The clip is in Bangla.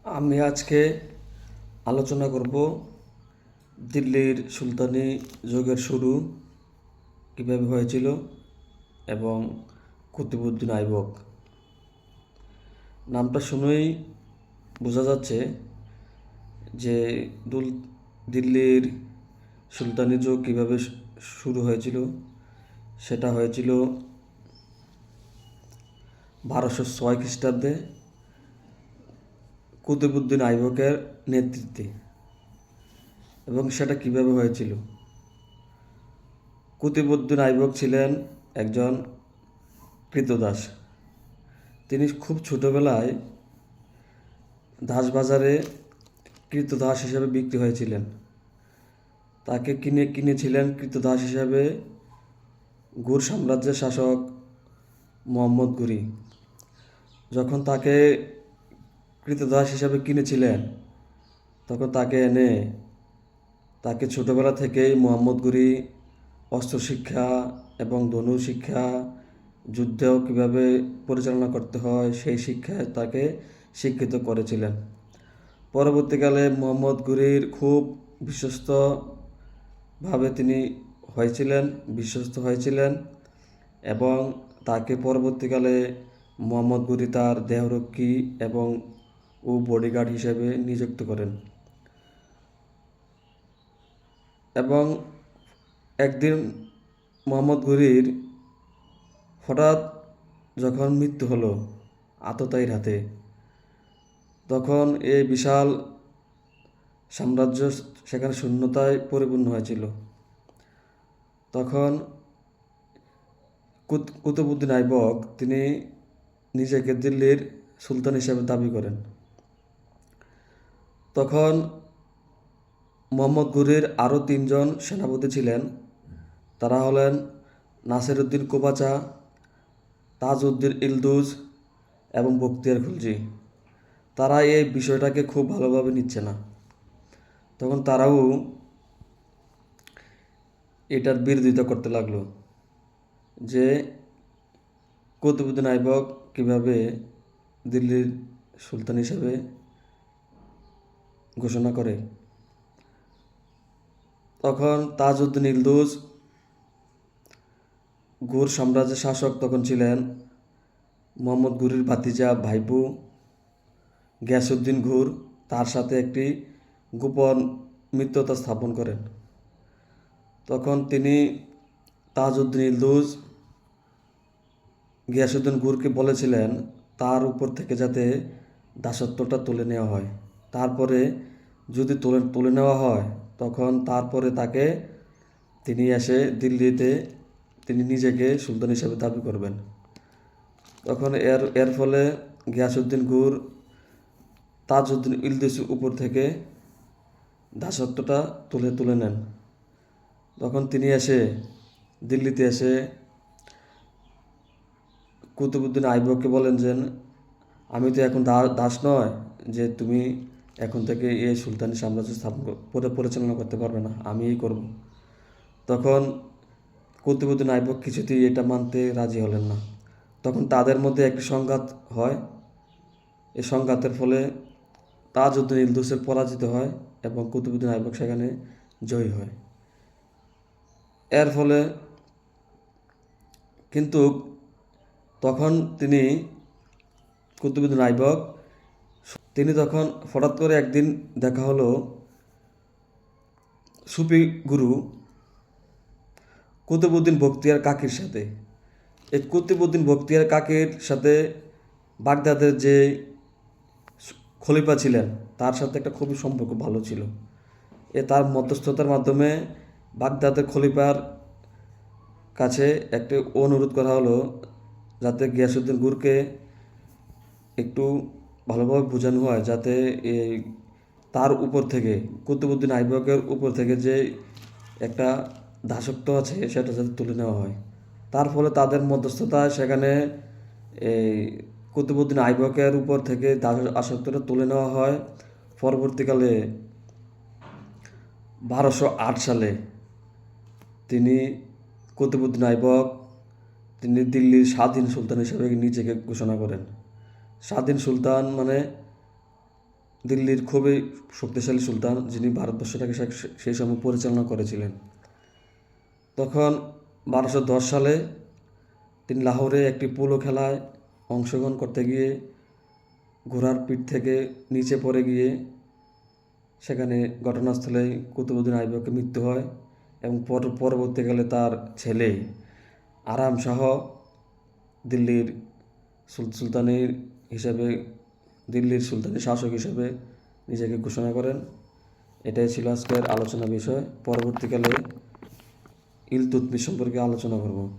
আমি আজকে আলোচনা করব দিল্লির সুলতানি যুগের শুরু কীভাবে হয়েছিল এবং কুতুবউদ্দিন আইবক। নামটা শুনেই বোঝা যাচ্ছে যে দিল্লির সুলতানি যুগ কীভাবে শুরু হয়েছিল। সেটা হয়েছিল 1206 খ্রিস্টাব্দে কুতুবউদ্দিন আইবকের নেতৃত্বে। এবং সেটা কিভাবে হয়েছিল? কুতুবউদ্দিন আইবক ছিলেন একজন কৃতদাস। তিনি খুব ছোটোবেলায় দাস বাজারে কৃতদাস হিসেবে বিক্রি হয়েছিলেন। তাকে কিনেছিলেন কৃতদাস হিসেবে গুর সাম্রাজ্যের শাসক মোহাম্মদ ঘুরি। যখন তাকে কৃতদাস হিসেবে কিনেছিলেন, তখন তাকে এনে তাকে ছোটোবেলা থেকেই মোহাম্মদ ঘুরি অস্ত্র শিক্ষা এবং ধনু শিক্ষা, যুদ্ধেও কীভাবে পরিচালনা করতে হয় সেই শিক্ষায় তাকে শিক্ষিত করেছিলেন। পরবর্তীকালে মোহাম্মদ ঘুরির খুব তিনি বিশ্বস্ত হয়েছিলেন এবং তাকে পরবর্তীকালে মোহাম্মদ ঘুরি তার দেহরক্ষী এবং বডিগার্ড হিসেবে নিযুক্ত করেন। এবং একদিন মোহাম্মদ ঘুরির হঠাৎ যখন মৃত্যু হলো আততায়ীর হাতে, তখন এই বিশাল সাম্রাজ্য সেখানে শূন্যতায় পরিপূর্ণ হয়েছিল। তখন কুতুবউদ্দিন আইবক তিনি নিজেকে দিল্লির সুলতান হিসেবে দাবি করেন। তখন মোহাম্মদ ঘুরির আরও 3জন সেনাপতি ছিলেন। তারা হলেন নাসিরউদ্দিন কোবাচা, তাজউদ্দিন ইলদুজ এবং বখতিয়ার খুলজি। তারা এই বিষয়টাকে খুব ভালোভাবে নিচ্ছে না। তখন তারাও এটার বিরোধিতা করতে লাগলো যে কুতুবউদ্দিন আইবক কীভাবে দিল্লির সুলতান হিসেবে ঘোষণা করে। তখন তাজউদ্দিন ইলদুজ ঘুর সাম্রাজ্যের শাসক তখন ছিলেন মোহাম্মদ ঘুরির ভাতিজা ভাইপো গিয়াসউদ্দিন ঘুর। তার সাথে একটি গোপন মিত্রতা স্থাপন করেন। তখন তিনি তাজউদ্দিন ইলদুজ গিয়াসউদ্দিন ঘুরকে বলেছিলেন তার উপর থেকে যাতে দাসত্বটা তুলে নেওয়া হয়। তারপরে যদি তুলে নেওয়া হয়, তখন তারপরে তাকে তিনি এসে দিল্লিতে তিনি নিজেকে সুলতান হিসেবে দাবি করবেন। তখন এর ফলে গিয়াসউদ্দিন ঘুর তাজউদ্দিন ইলদুজের উপর থেকে দাসত্বটা তুলে নেন। তখন তিনি দিল্লিতে এসে কুতুবউদ্দিন আইবককে বলেন যে আমি তো এখন দাস নয়, যে তুমি এখন থেকে এই সুলতানি সাম্রাজ্য স্থাপন পরিচালনা করতে পারবে না, আমিই করব। তখন কুতুবউদ্দিন আইবক কিছুতেই এটা মানতে রাজি হলেন না। তখন তাদের মধ্যে একটি সংঘাত হয়। এই সংঘাতের ফলে তাজউদ্দিন ইলদুজ পরাজিত হয় এবং কুতুবউদ্দিন আইবক সেখানে জয়ী হয়। এর ফলে কিন্তু তখন কুতুবউদ্দিন আইবক তখন হঠাৎ করে একদিন দেখা হলো সুফি গুরু কুতুবউদ্দিন বখতিয়ার কাকির সাথে। এই কুতুবউদ্দিন বখতিয়ার কাকির সাথে বাগদাদের যে খলিফা ছিলেন তার সাথে একটা খুবই সম্পর্ক ভালো ছিল। তার মধ্যস্থতার মাধ্যমে বাগদাদের খলিফার কাছে একটি অনুরোধ করা হলো যাতে গিয়াসউদ্দিন ঘুরকে একটু ভালোভাবে বোঝানো হয়, যাতে তার উপর থেকে কুতুবউদ্দিন আইবকের উপর থেকে যে একটা দাসত্ব আছে সেটা যাতে তুলে নেওয়া হয়। তার ফলে তাদের মধ্যস্থতায় সেখানে এই কুতুবউদ্দিন আইবকের উপর থেকে দাসত্বটা তুলে নেওয়া হয়। পরবর্তীকালে 1208 সালে কুতুবউদ্দিন আইবক তিনি দিল্লির স্বাধীন সুলতান হিসেবে নিজেকে ঘোষণা করেন। স্বাধীন সুলতান মানে দিল্লির খুবই শক্তিশালী সুলতান, যিনি ভারতবর্ষটাকে সেই সময় পরিচালনা করেছিলেন। তখন 1210 সালে তিনি লাহোরে একটি পোলো খেলায় অংশগ্রহণ করতে গিয়ে ঘোড়ার পিঠ থেকে নিচে পড়ে গিয়ে সেখানে ঘটনাস্থলেই কুতুবউদ্দিন আইবকের মৃত্যু হয় এবং পরবর্তীকালে তার ছেলে আরাম শাহ দিল্লির সুলতানের হিসাবে দিল্লির সুলতানের শাসক হিসেবে নিজেকে ঘোষণা করেন। এটাই ছিল আজকের আলোচনা বিষয়। পরবর্তীকালে ইলতুৎমিশ সম্পর্কে আলোচনা করব।